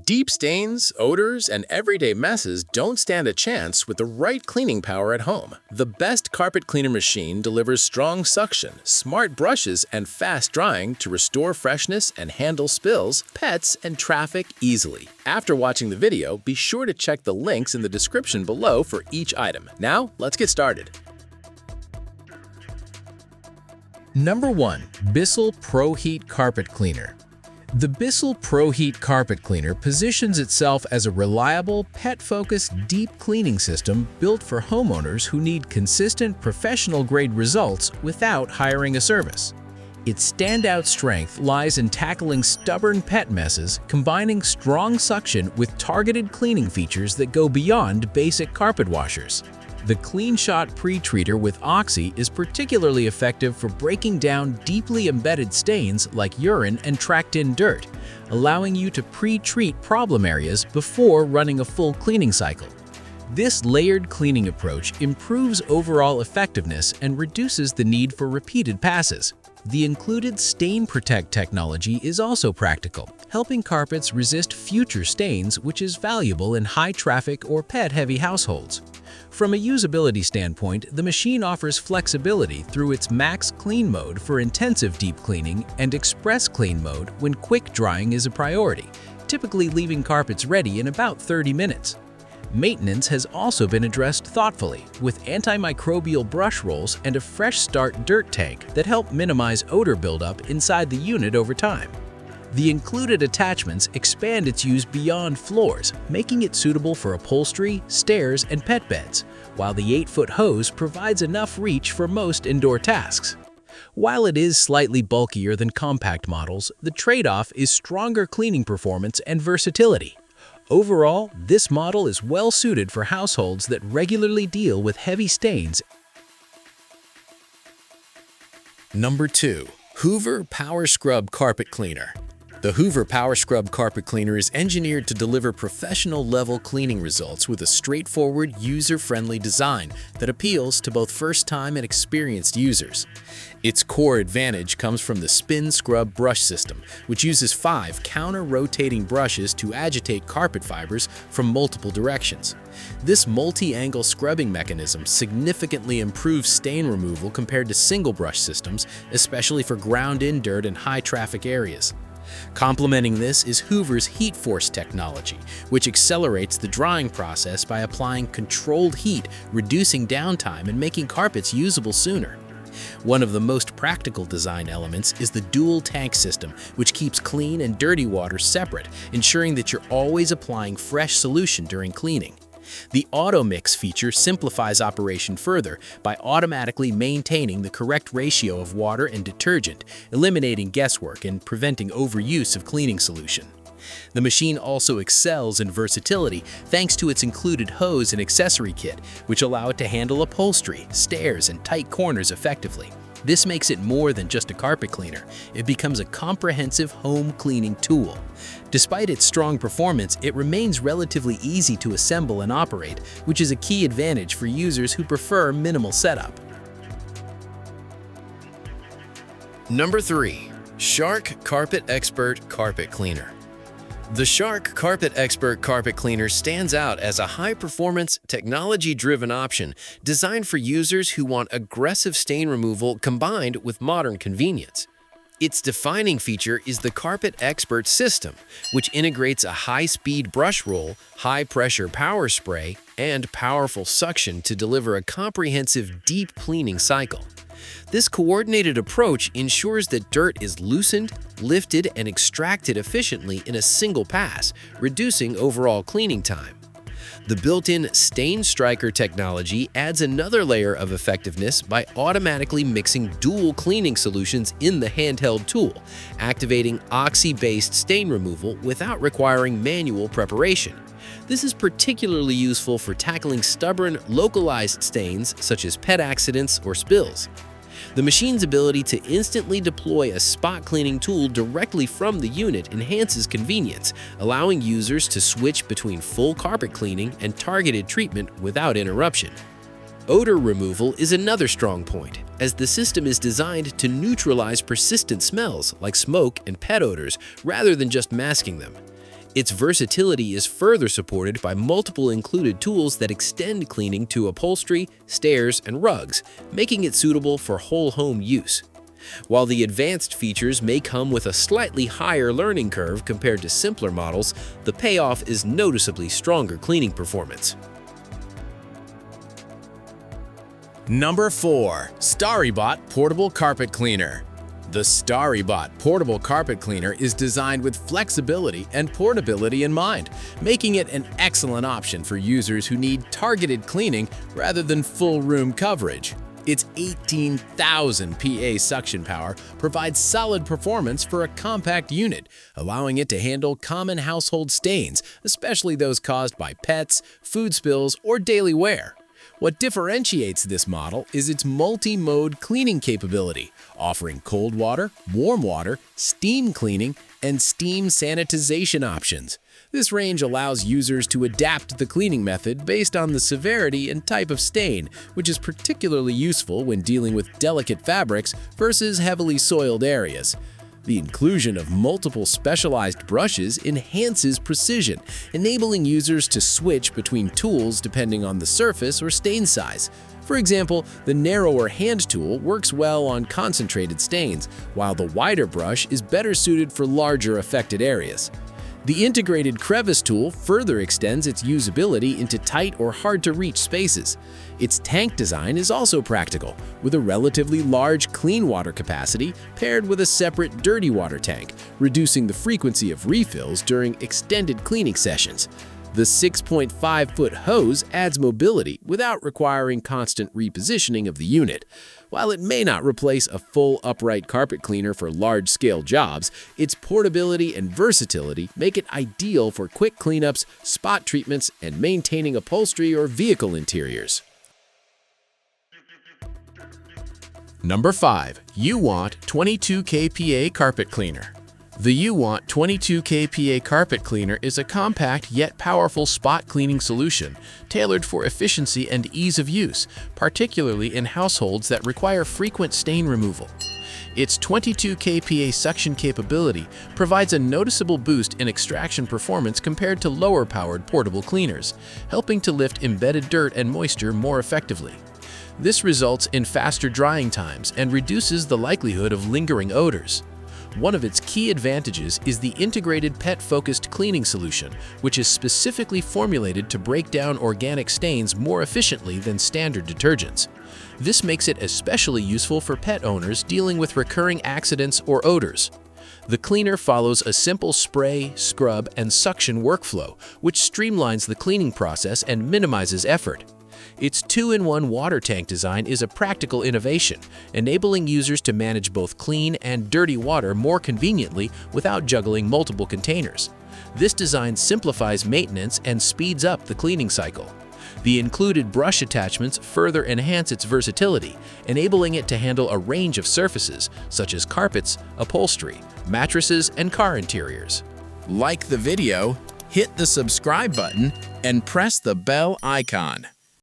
Deep stains, odors, and everyday messes don't stand a chance with the right cleaning power at home. The best carpet cleaner machine delivers strong suction, smart brushes, and fast drying to restore freshness and handle spills, pets, and traffic easily. After watching the video, be sure to check the links in the description below for each item. Now, let's get started. Number 1. BISSELL ProHeat Carpet Cleaner. The BISSELL ProHeat Carpet Cleaner positions itself as a reliable, pet-focused deep cleaning system built for homeowners who need consistent, professional-grade results without hiring a service. Its standout strength lies in tackling stubborn pet messes, combining strong suction with targeted cleaning features that go beyond basic carpet washers. The CleanShot Pre-Treater with Oxy is particularly effective for breaking down deeply embedded stains like urine and tracked-in dirt, allowing you to pre-treat problem areas before running a full cleaning cycle. This layered cleaning approach improves overall effectiveness and reduces the need for repeated passes. The included Stain Protect technology is also practical, helping carpets resist future stains, which is valuable in high-traffic or pet-heavy households. From a usability standpoint, the machine offers flexibility through its Max Clean mode for intensive deep cleaning and Express Clean mode when quick drying is a priority, typically leaving carpets ready in about 30 minutes. Maintenance has also been addressed thoughtfully, with antimicrobial brush rolls and a Fresh Start dirt tank that help minimize odor buildup inside the unit over time. The included attachments expand its use beyond floors, making it suitable for upholstery, stairs, and pet beds, while the 8-foot hose provides enough reach for most indoor tasks. While it is slightly bulkier than compact models, the trade-off is stronger cleaning performance and versatility. Overall, this model is well suited for households that regularly deal with heavy stains. Number 2. Hoover PowerScrub Carpet Cleaner. The Hoover PowerScrub Carpet Cleaner is engineered to deliver professional-level cleaning results with a straightforward, user-friendly design that appeals to both first-time and experienced users. Its core advantage comes from the Spin Scrub brush system, which uses 5 counter-rotating brushes to agitate carpet fibers from multiple directions. This multi-angle scrubbing mechanism significantly improves stain removal compared to single brush systems, especially for ground-in dirt and high-traffic areas. Complementing this is Hoover's Heat Force technology, which accelerates the drying process by applying controlled heat, reducing downtime and making carpets usable sooner. One of the most practical design elements is the dual tank system, which keeps clean and dirty water separate, ensuring that you're always applying fresh solution during cleaning. The Auto Mix feature simplifies operation further by automatically maintaining the correct ratio of water and detergent, eliminating guesswork and preventing overuse of cleaning solution. The machine also excels in versatility thanks to its included hose and accessory kit, which allow it to handle upholstery, stairs, and tight corners effectively. This makes it more than just a carpet cleaner. It becomes a comprehensive home cleaning tool. Despite its strong performance, it remains relatively easy to assemble and operate, which is a key advantage for users who prefer minimal setup. Number 3. Shark CarpetXpert Carpet Cleaner. The Shark CarpetXpert Carpet Cleaner stands out as a high-performance, technology-driven option designed for users who want aggressive stain removal combined with modern convenience. Its defining feature is the CarpetXpert system, which integrates a high-speed brush roll, high-pressure power spray, and powerful suction to deliver a comprehensive deep cleaning cycle. This coordinated approach ensures that dirt is loosened, lifted, and extracted efficiently in a single pass, reducing overall cleaning time. The built-in Stain Striker technology adds another layer of effectiveness by automatically mixing dual cleaning solutions in the handheld tool, activating Oxy-based stain removal without requiring manual preparation. This is particularly useful for tackling stubborn, localized stains such as pet accidents or spills. The machine's ability to instantly deploy a spot cleaning tool directly from the unit enhances convenience, allowing users to switch between full carpet cleaning and targeted treatment without interruption. Odor removal is another strong point, as the system is designed to neutralize persistent smells like smoke and pet odors rather than just masking them. Its versatility is further supported by multiple included tools that extend cleaning to upholstery, stairs, and rugs, making it suitable for whole home use. While the advanced features may come with a slightly higher learning curve compared to simpler models, the payoff is noticeably stronger cleaning performance. Number 4. Starrybot Portable Carpet Cleaner. The Starrybot Portable Carpet Cleaner is designed with flexibility and portability in mind, making it an excellent option for users who need targeted cleaning rather than full room coverage. Its 18,000 PA suction power provides solid performance for a compact unit, allowing it to handle common household stains, especially those caused by pets, food spills, or daily wear. What differentiates this model is its multi-mode cleaning capability, offering cold water, warm water, steam cleaning, and steam sanitization options. This range allows users to adapt the cleaning method based on the severity and type of stain, which is particularly useful when dealing with delicate fabrics versus heavily soiled areas. The inclusion of multiple specialized brushes enhances precision, enabling users to switch between tools depending on the surface or stain size. For example, the narrower hand tool works well on concentrated stains, while the wider brush is better suited for larger affected areas. The integrated crevice tool further extends its usability into tight or hard-to-reach spaces. Its tank design is also practical, with a relatively large clean water capacity paired with a separate dirty water tank, reducing the frequency of refills during extended cleaning sessions. The 6.5-foot hose adds mobility without requiring constant repositioning of the unit. While it may not replace a full upright carpet cleaner for large-scale jobs, its portability and versatility make it ideal for quick cleanups, spot treatments, and maintaining upholstery or vehicle interiors. Number 5. Uwant 22 kPa Carpet Cleaner. The Uwant 22 kPa Carpet Cleaner is a compact yet powerful spot cleaning solution tailored for efficiency and ease of use, particularly in households that require frequent stain removal. Its 22 kPa suction capability provides a noticeable boost in extraction performance compared to lower-powered portable cleaners, helping to lift embedded dirt and moisture more effectively. This results in faster drying times and reduces the likelihood of lingering odors. One of its key advantages is the integrated pet-focused cleaning solution, which is specifically formulated to break down organic stains more efficiently than standard detergents. This makes it especially useful for pet owners dealing with recurring accidents or odors. The cleaner follows a simple spray, scrub, and suction workflow, which streamlines the cleaning process and minimizes effort. Its 2-in-1 water tank design is a practical innovation, enabling users to manage both clean and dirty water more conveniently without juggling multiple containers. This design simplifies maintenance and speeds up the cleaning cycle. The included brush attachments further enhance its versatility, enabling it to handle a range of surfaces such as carpets, upholstery, mattresses, and car interiors. Like the video, hit the subscribe button, and press the bell icon.